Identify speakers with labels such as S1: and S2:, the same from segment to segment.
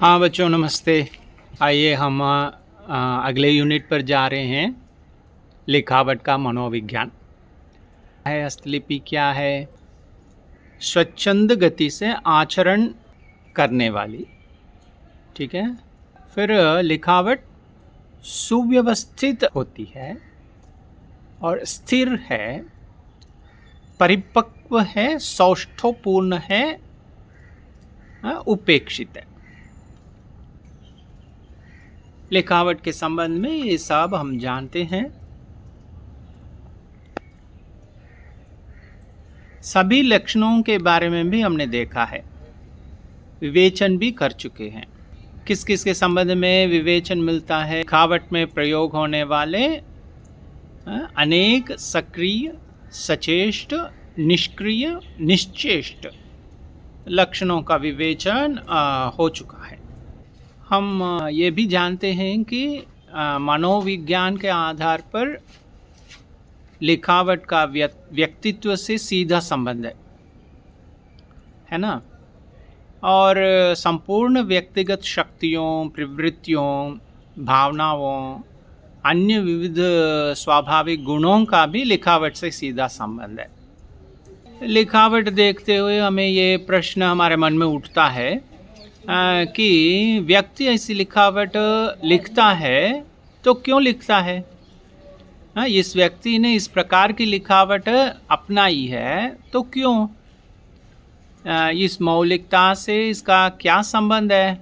S1: हाँ बच्चों, नमस्ते। आइए हम अगले यूनिट पर जा रहे हैं। लिखावट का मनोविज्ञान है। हस्तलिपि क्या है? स्वच्छंद गति से आचरण करने वाली, ठीक है। फिर लिखावट सुव्यवस्थित होती है और स्थिर है, परिपक्व है, सौष्ठवपूर्ण है, उपेक्षित है। लिखावट के संबंध में ये सब हम जानते हैं। सभी लक्षणों के बारे में भी हमने देखा है, विवेचन भी कर चुके हैं। किस किस के संबंध में विवेचन मिलता है? लिखावट में प्रयोग होने वाले अनेक सक्रिय, सचेष्ट, निष्क्रिय, निश्चेष्ट लक्षणों का विवेचन हो चुका है। हम ये भी जानते हैं कि मनोविज्ञान के आधार पर लिखावट का व्यक्तित्व से सीधा संबंध है ना। और संपूर्ण व्यक्तिगत शक्तियों, प्रवृत्तियों, भावनाओं, अन्य विविध स्वाभाविक गुणों का भी लिखावट से सीधा संबंध है। लिखावट देखते हुए हमें ये प्रश्न हमारे मन में उठता है कि व्यक्ति ऐसी लिखावट लिखता है तो क्यों लिखता है? इस व्यक्ति ने इस प्रकार की लिखावट अपनाई है तो क्यों? इस मौलिकता से इसका क्या संबंध है?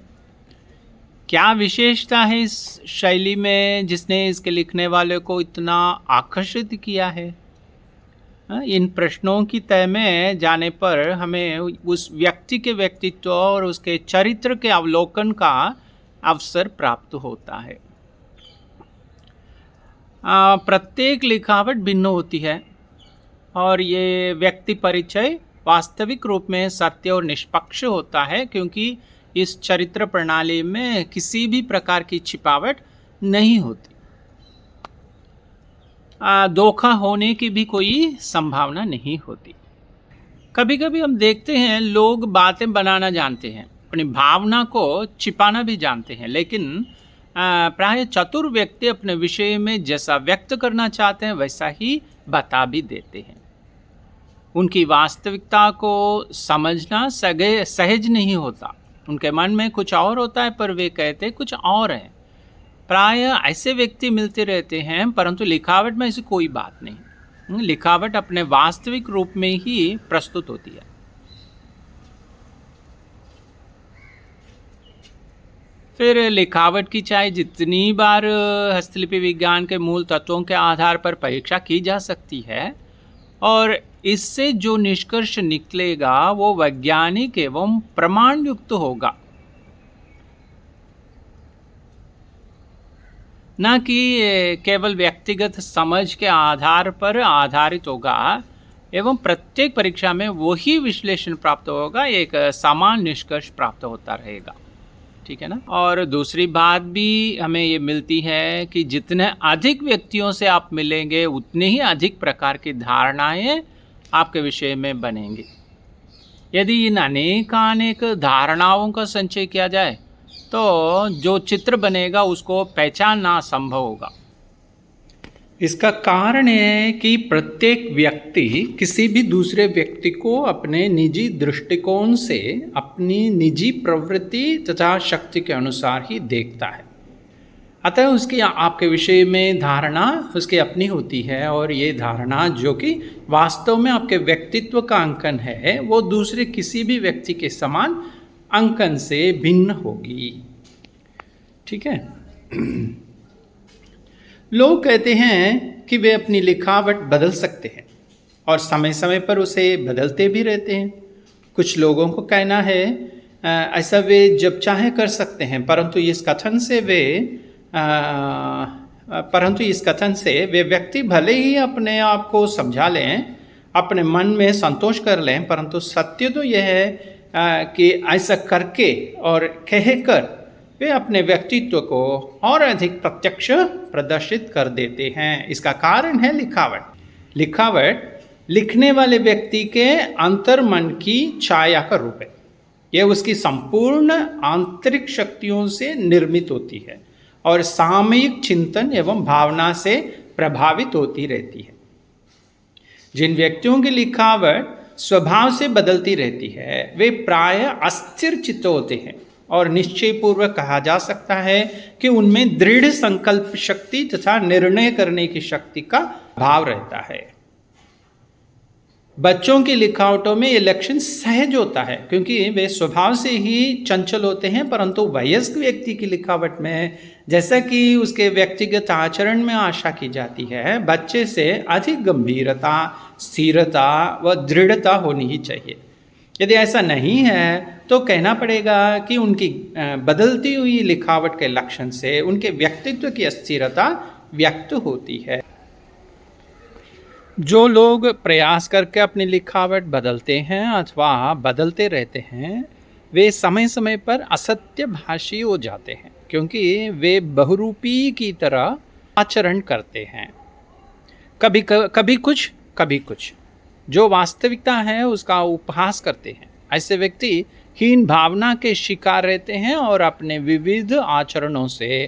S1: क्या विशेषता है इस शैली में जिसने इसके लिखने वाले को इतना आकर्षित किया है? इन प्रश्नों की तह में जाने पर हमें उस व्यक्ति के व्यक्तित्व और उसके चरित्र के अवलोकन का अवसर प्राप्त होता है। प्रत्येक लिखावट भिन्न होती है और ये व्यक्ति परिचय वास्तविक रूप में सत्य और निष्पक्ष होता है, क्योंकि इस चरित्र प्रणाली में किसी भी प्रकार की छिपावट नहीं होती। धोखा होने की भी कोई संभावना नहीं होती। कभी कभी हम देखते हैं लोग बातें बनाना जानते हैं, अपनी भावना को छिपाना भी जानते हैं, लेकिन प्राय चतुर व्यक्ति अपने विषय में जैसा व्यक्त करना चाहते हैं वैसा ही बता भी देते हैं। उनकी वास्तविकता को समझना सहज नहीं होता। उनके मन में कुछ और होता है पर वे कहते कुछ और है। प्राय ऐसे व्यक्ति मिलते रहते हैं, परंतु लिखावट में ऐसी कोई बात नहीं। लिखावट अपने वास्तविक रूप में ही प्रस्तुत होती है। फिर लिखावट की चाहे जितनी बार हस्तलिपि विज्ञान के मूल तत्वों के आधार पर परीक्षा की जा सकती है, और इससे जो निष्कर्ष निकलेगा वो वैज्ञानिक एवं प्रमाण युक्त होगा, न कि केवल व्यक्तिगत समझ के आधार पर आधारित होगा, एवं प्रत्येक परीक्षा में वही विश्लेषण प्राप्त होगा, एक समान निष्कर्ष प्राप्त होता रहेगा। ठीक है ना। और दूसरी बात भी हमें ये मिलती है कि जितने अधिक व्यक्तियों से आप मिलेंगे उतने ही अधिक प्रकार की धारणाएं आपके विषय में बनेंगी। यदि इन अनेक धारणाओं का संचय किया जाए तो जो चित्र बनेगा उसको पहचानना संभव होगा। इसका कारण है कि प्रत्येक व्यक्ति किसी भी दूसरे व्यक्ति को अपने निजी दृष्टिकोण से, अपनी निजी प्रवृत्ति तथा शक्ति के अनुसार ही देखता है। अतः उसकी आपके विषय में धारणा उसकी अपनी होती है, और ये धारणा जो कि वास्तव में आपके व्यक्तित्व का अंकन है, वो दूसरे किसी भी व्यक्ति के समान अंकन से भिन्न होगी। ठीक है। लोग कहते हैं कि वे अपनी लिखावट बदल सकते हैं और समय समय पर उसे बदलते भी रहते हैं। कुछ लोगों को कहना है ऐसा वे जब चाहे कर सकते हैं, परंतु इस कथन से वे व्यक्ति भले ही अपने आप को समझा लें, अपने मन में संतोष कर लें, परंतु सत्य तो यह है कि ऐसा करके और कहकर वे अपने व्यक्तित्व को और अधिक प्रत्यक्ष प्रदर्शित कर देते हैं। इसका कारण है लिखावट। लिखावट लिखने वाले व्यक्ति के अंतर्मन की छाया का रूप है। ये उसकी संपूर्ण आंतरिक शक्तियों से निर्मित होती है और सामयिक चिंतन एवं भावना से प्रभावित होती रहती है। जिन व्यक्तियों की लिखावट स्वभाव से बदलती रहती है वे प्रायः अस्थिर चित्त होते हैं और निश्चयपूर्वक कहा जा सकता है कि उनमें दृढ़ संकल्प शक्ति तथा निर्णय करने की शक्ति का भाव रहता है। बच्चों की लिखावटों में ये लक्षण सहज होता है क्योंकि वे स्वभाव से ही चंचल होते हैं, परंतु वयस्क व्यक्ति की लिखावट में जैसा कि उसके व्यक्तिगत आचरण में आशा की जाती है, बच्चे से अधिक गंभीरता, स्थिरता व दृढ़ता होनी ही चाहिए। यदि ऐसा नहीं है तो कहना पड़ेगा कि उनकी बदलती हुई लिखावट के लक्षण से उनके व्यक्तित्व की अस्थिरता व्यक्त होती है। जो लोग प्रयास करके अपनी लिखावट बदलते हैं अथवा बदलते रहते हैं वे समय समय पर असत्य भाषी हो जाते हैं क्योंकि वे बहुरूपी की तरह आचरण करते हैं, कभी कुछ जो वास्तविकता है उसका उपहास करते हैं। ऐसे व्यक्ति हीन भावना के शिकार रहते हैं और अपने विविध आचरणों से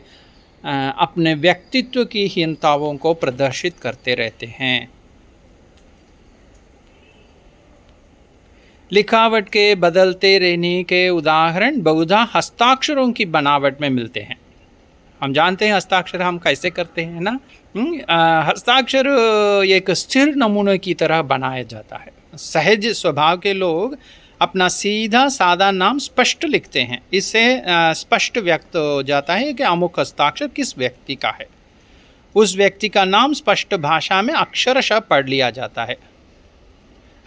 S1: अपने व्यक्तित्व की हीनताओं को प्रदर्शित करते रहते हैं। लिखावट के बदलते रहने के उदाहरण बहुधा हस्ताक्षरों की बनावट में मिलते हैं। हम जानते हैं हस्ताक्षर हम कैसे करते हैं ना। हस्ताक्षर एक स्थिर नमूने की तरह बनाया जाता है। सहज स्वभाव के लोग अपना सीधा सादा नाम स्पष्ट लिखते हैं। इससे स्पष्ट व्यक्त हो जाता है कि अमुक हस्ताक्षर किस व्यक्ति का है। उस व्यक्ति का नाम स्पष्ट भाषा में अक्षरशः पढ़ लिया जाता है।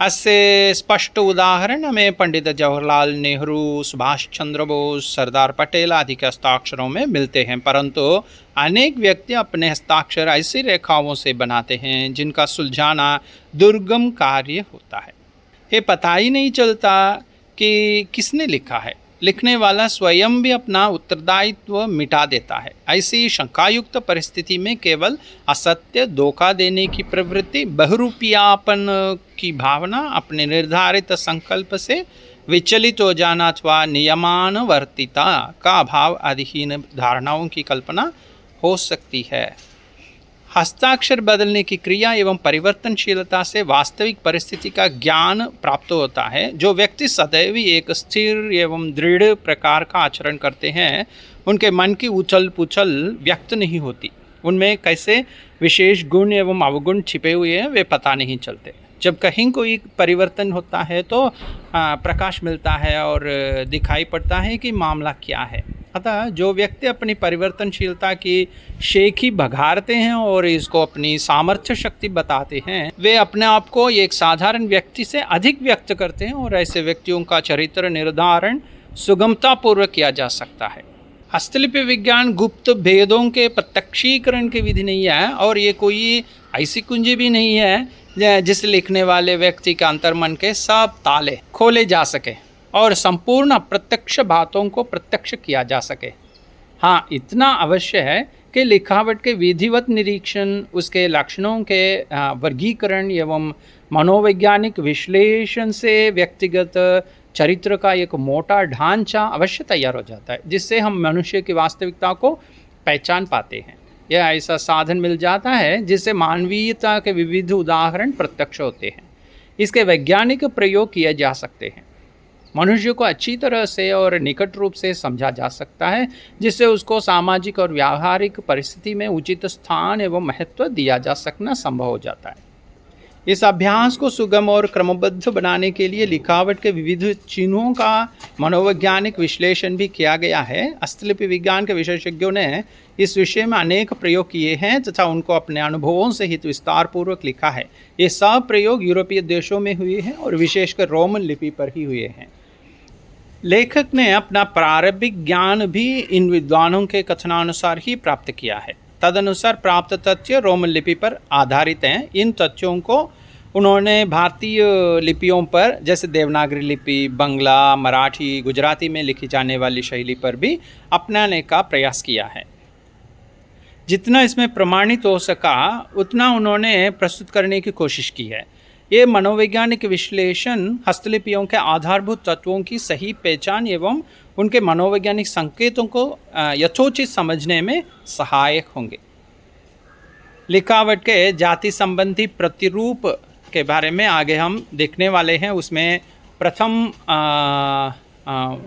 S1: ऐसे स्पष्ट उदाहरण हमें पंडित जवाहरलाल नेहरू, सुभाष चंद्र बोस, सरदार पटेल आदि के हस्ताक्षरों में मिलते हैं, परंतु अनेक व्यक्ति अपने हस्ताक्षर ऐसी रेखाओं से बनाते हैं जिनका सुलझाना दुर्गम कार्य होता है। ये पता ही नहीं चलता कि किसने लिखा है। लिखने वाला स्वयं भी अपना उत्तरदायित्व मिटा देता है। ऐसी शंकायुक्त परिस्थिति में केवल असत्य, धोखा देने की प्रवृत्ति, बहुरूपियापन की भावना, अपने निर्धारित संकल्प से विचलित हो जाना अथवा नियमानुवर्तिता का अभाव आदिहीन धारणाओं की कल्पना हो सकती है। हस्ताक्षर बदलने की क्रिया एवं परिवर्तनशीलता से वास्तविक परिस्थिति का ज्ञान प्राप्त होता है। जो व्यक्ति सदैव एक स्थिर एवं दृढ़ प्रकार का आचरण करते हैं उनके मन की उछल पुछल व्यक्त नहीं होती। उनमें कैसे विशेष गुण एवं अवगुण छिपे हुए हैं वे पता नहीं चलते। जब कहीं कोई परिवर्तन होता है तो प्रकाश मिलता है और दिखाई पड़ता है कि मामला क्या है। अतः जो व्यक्ति अपनी परिवर्तनशीलता की शेखी बघारते हैं और इसको अपनी सामर्थ्य शक्ति बताते हैं वे अपने आप को एक साधारण व्यक्ति से अधिक व्यक्त करते हैं और ऐसे व्यक्तियों का चरित्र निर्धारण सुगमतापूर्वक किया जा सकता है। हस्तलिपि विज्ञान गुप्त भेदों के प्रत्यक्षीकरण की विधि नहीं है और ये कोई ऐसी कुंजी भी नहीं है जिस लिखने वाले व्यक्ति के अंतर्मन के सब ताले खोले जा सके और संपूर्ण अप्रत्यक्ष बातों को प्रत्यक्ष किया जा सके। हाँ, इतना अवश्य है कि लिखावट के विधिवत निरीक्षण, उसके लक्षणों के वर्गीकरण एवं मनोवैज्ञानिक विश्लेषण से व्यक्तिगत चरित्र का एक मोटा ढांचा अवश्य तैयार हो जाता है जिससे हम मनुष्य की वास्तविकता को पहचान पाते हैं। यह ऐसा साधन मिल जाता है जिससे मानवीयता के विविध उदाहरण प्रत्यक्ष होते हैं। इसके वैज्ञानिक प्रयोग किए जा सकते हैं। मनुष्य को अच्छी तरह से और निकट रूप से समझा जा सकता है जिससे उसको सामाजिक और व्यावहारिक परिस्थिति में उचित स्थान एवं महत्व दिया जा सकना संभव हो जाता है। इस अभ्यास को सुगम और क्रमबद्ध बनाने के लिए लिखावट के विविध चिन्हों का मनोवैज्ञानिक विश्लेषण भी किया गया है। हस्तलिपि विज्ञान के विशेषज्ञों ने इस विषय में अनेक प्रयोग किए हैं तथा उनको अपने अनुभवों से हित विस्तार पूर्वक लिखा है। ये सब प्रयोग यूरोपीय देशों में हुए हैं और विशेषकर रोमन लिपि पर ही हुए हैं। लेखक ने अपना प्रारंभिक ज्ञान भी इन विद्वानों के कथनानुसार ही प्राप्त किया है। तदनुसार प्राप्त तथ्य रोमन लिपि पर आधारित हैं। इन तथ्यों को उन्होंने भारतीय लिपियों पर जैसे देवनागरी लिपि, बंगला, मराठी, गुजराती में लिखी जाने वाली शैली पर भी अपनाने का प्रयास किया है। जितना इसमें प्रमाणित हो सका उतना उन्होंने प्रस्तुत करने की कोशिश की है। ये मनोवैज्ञानिक विश्लेषण हस्तलिपियों के आधारभूत तत्वों की सही पहचान एवं उनके मनोवैज्ञानिक संकेतों को यथोचित समझने में सहायक होंगे। लिखावट के जाति संबंधी प्रतिरूप के बारे में आगे हम देखने वाले हैं। उसमें प्रथम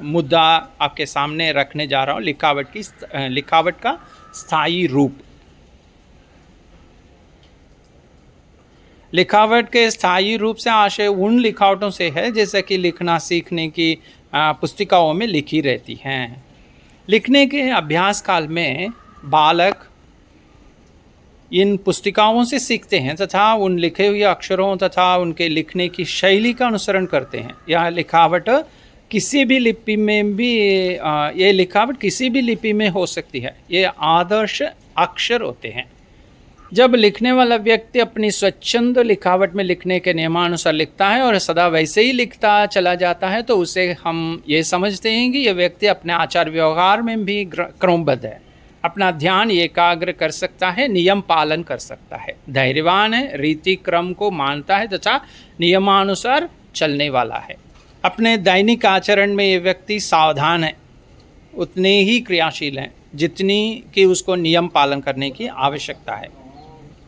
S1: मुद्दा आपके सामने रखने जा रहा हूँ, लिखावट का स्थायी रूप। लिखावट के स्थायी रूप से आशय उन लिखावटों से है जैसे कि लिखना सीखने की पुस्तिकाओं में लिखी रहती हैं। लिखने के अभ्यास काल में बालक इन पुस्तिकाओं से सीखते हैं तथा उन लिखे हुए अक्षरों तथा उनके लिखने की शैली का अनुसरण करते हैं। यह लिखावट किसी भी लिपि में भी ये लिखावट किसी भी लिपि में हो सकती है। ये आदर्श अक्षर होते हैं। जब लिखने वाला व्यक्ति अपनी स्वच्छंद लिखावट में लिखने के नियमानुसार लिखता है और सदा वैसे ही लिखता चला जाता है तो उसे हम ये समझते हैं कि यह व्यक्ति अपने आचार व्यवहार में भी क्रमबद्ध है, अपना ध्यान एकाग्र कर सकता है, नियम पालन कर सकता है, धैर्यवान है, रीति क्रम को मानता है तथा नियमानुसार चलने वाला है। अपने दैनिक आचरण में ये व्यक्ति सावधान है, उतने ही क्रियाशील हैं जितनी कि उसको नियम पालन करने की आवश्यकता है।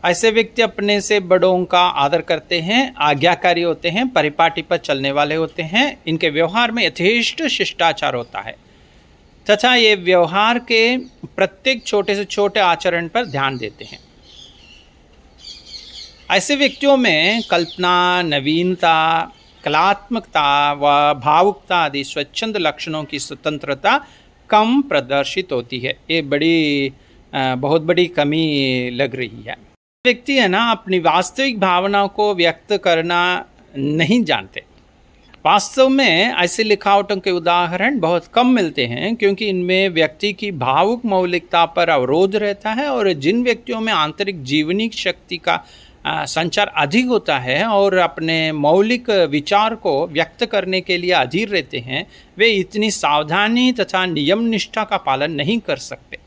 S1: ऐसे व्यक्ति अपने से बड़ों का आदर करते हैं, आज्ञाकारी होते हैं, परिपाटी पर चलने वाले होते हैं। इनके व्यवहार में यथेष्ट शिष्टाचार होता है तथा ये व्यवहार के प्रत्येक छोटे से छोटे आचरण पर ध्यान देते हैं। ऐसे व्यक्तियों में कल्पना, नवीनता, कलात्मकता व भावुकता आदि स्वच्छंद लक्षणों की स्वतंत्रता कम प्रदर्शित होती है। ये बहुत बड़ी कमी लग रही है। व्यक्ति है ना, अपनी वास्तविक भावनाओं को व्यक्त करना नहीं जानते। वास्तव में ऐसे लिखावटों के उदाहरण बहुत कम मिलते हैं क्योंकि इनमें व्यक्ति की भावुक मौलिकता पर अवरोध रहता है और जिन व्यक्तियों में आंतरिक जीवनी शक्ति का संचार अधिक होता है और अपने मौलिक विचार को व्यक्त करने के लिए अधीर रहते हैं, वे इतनी सावधानी तथा नियम निष्ठा का पालन नहीं कर सकते।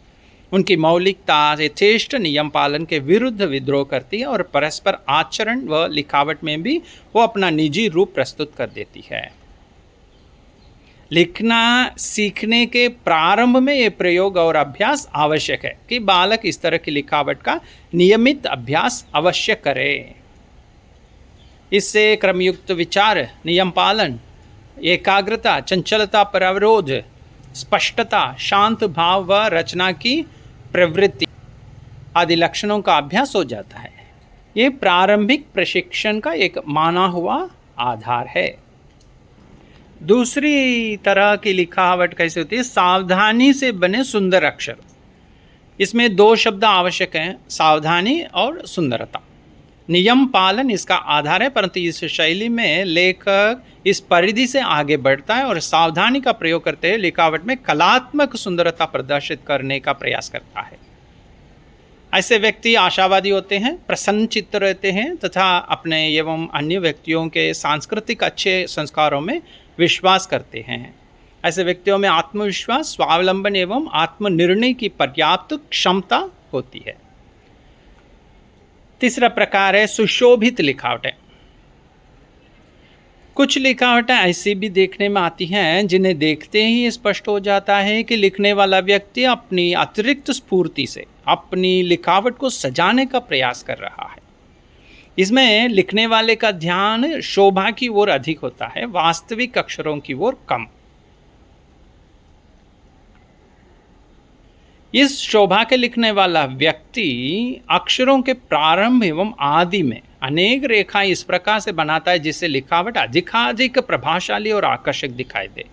S1: उनकी मौलिकता यथेष्ट नियम पालन के विरुद्ध विद्रोह करती है और परस्पर आचरण व लिखावट में भी वो अपना निजी रूप प्रस्तुत कर देती है। लिखना सीखने के प्रारंभ में ये प्रयोग और अभ्यास आवश्यक है कि बालक इस तरह की लिखावट का नियमित अभ्यास अवश्य करे। इससे क्रमयुक्त विचार, नियम पालन, एकाग्रता, चंचलता पर अवरोध, स्पष्टता, शांत भाव व रचना की प्रवृत्ति आदि लक्षणों का अभ्यास हो जाता है। ये प्रारंभिक प्रशिक्षण का एक माना हुआ आधार है। दूसरी तरह की लिखावट कैसे होती है? सावधानी से बने सुंदर अक्षर। इसमें दो शब्द आवश्यक हैं, सावधानी और सुंदरता। नियम पालन इसका आधार है, परंतु इस शैली में लेखक इस परिधि से आगे बढ़ता है और सावधानी का प्रयोग करते हुए लिखावट में कलात्मक सुंदरता प्रदर्शित करने का प्रयास करता है। ऐसे व्यक्ति आशावादी होते हैं, प्रसन्नचित्त रहते हैं तथा अपने एवं अन्य व्यक्तियों के सांस्कृतिक अच्छे संस्कारों में विश्वास करते हैं। ऐसे व्यक्तियों में आत्मविश्वास, स्वावलंबन एवं आत्मनिर्णय की पर्याप्त क्षमता होती है। तीसरा प्रकार है सुशोभित लिखावटें। कुछ लिखावटें ऐसी भी देखने में आती हैं जिन्हें देखते ही स्पष्ट हो जाता है कि लिखने वाला व्यक्ति अपनी अतिरिक्त स्फूर्ति से अपनी लिखावट को सजाने का प्रयास कर रहा है। इसमें लिखने वाले का ध्यान शोभा की ओर अधिक होता है, वास्तविक अक्षरों की ओर कम। इस शोभा के लिखने वाला व्यक्ति अक्षरों के प्रारंभ एवं आदि में अनेक रेखाएं इस प्रकार से बनाता है जिससे लिखावट अधिकाधिक प्रभावशाली और आकर्षक दिखाई दे।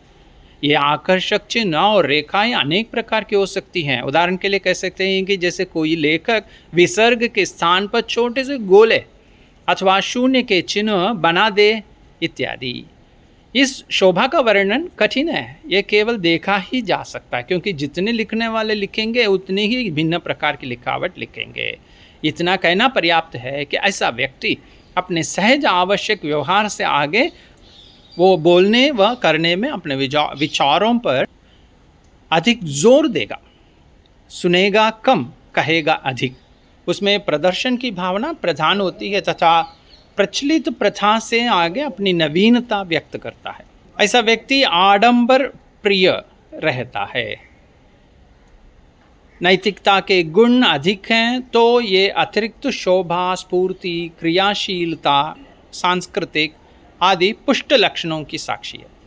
S1: ये आकर्षक चिन्ह और रेखाएं अनेक प्रकार की हो सकती हैं। उदाहरण के लिए कह सकते हैं कि जैसे कोई लेखक विसर्ग के स्थान पर छोटे से गोले अथवा शून्य के चिन्ह बना दे इत्यादि। इस शोभा का वर्णन कठिन है, यह केवल देखा ही जा सकता है क्योंकि जितने लिखने वाले लिखेंगे उतने ही भिन्न प्रकार की लिखावट लिखेंगे। इतना कहना पर्याप्त है कि ऐसा व्यक्ति अपने सहज आवश्यक व्यवहार से आगे वो बोलने व करने में अपने विचारों पर अधिक जोर देगा। सुनेगा कम, कहेगा अधिक। उसमें प्रदर्शन की भावना प्रधान होती है तथा प्रचलित प्रथा से आगे अपनी नवीनता व्यक्त करता है। ऐसा व्यक्ति आडंबर प्रिय रहता है। नैतिकता के गुण अधिक हैं तो ये अतिरिक्त शोभा, स्फूर्ति, क्रियाशीलता, सांस्कृतिक आदि पुष्ट लक्षणों की साक्षी है।